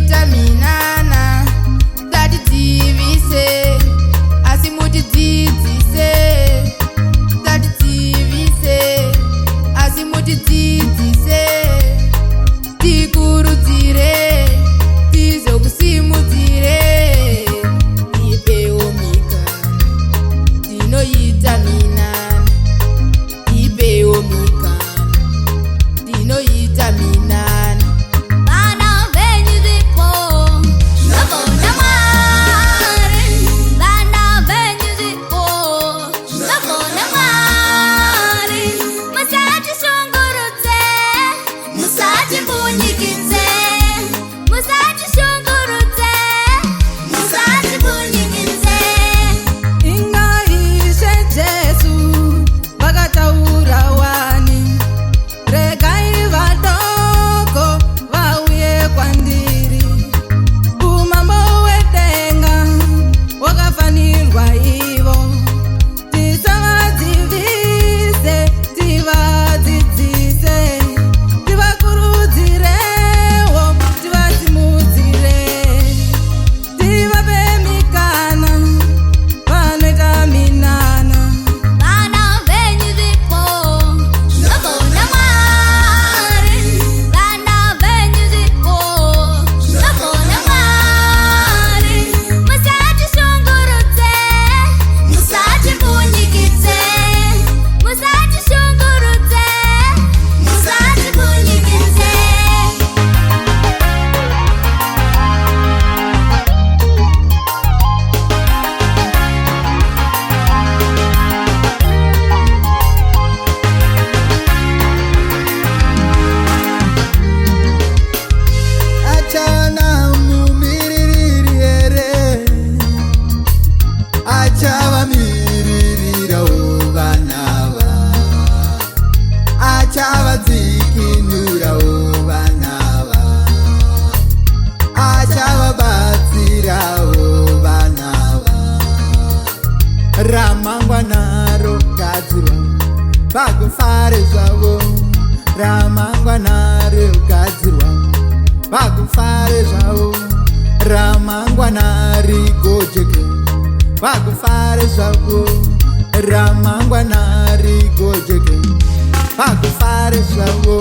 ndinoita minana ngatidzivise asi mutidzidzise ngatidzivise asi mutidzidzise tikurudzire tizokusimudzire ipewo mikana ndinoita minana ipewo mikana ndinoita minana. Vana venyu vipo ndavona Mwari, vana venyu vipo ndavona Mwari. Musatishungurudze, musatimbunyikize, musatishungurudze, musatimbunyikize. Ingaishe Jesu vakataura wani, regai vadoko vauye kwandiri. Umambo hwedenga hwakafanirwa ivo, tisavadzivise, tivadzidzise, tivakurudzirewo, tivasimudzire, tivape mikana vanoita minana. Vana venyu vipo ndavona Mwari, vana venyu vipo ndavona Mwari. Musatishungurudze, musatimbunyikize, musatishungurudze, musatimbunyikize. Achana mumiririri here, achava miririra vanava, achava dzikinura vanava, achava batsira vanava. Ramangwana rogadzirwa vakufare zvavo, ramangwana rogadzirwa vakufare zvavo, ramangwana rigojeke vakufare zvavo, ramangwana rigojeke vakufare zvavo.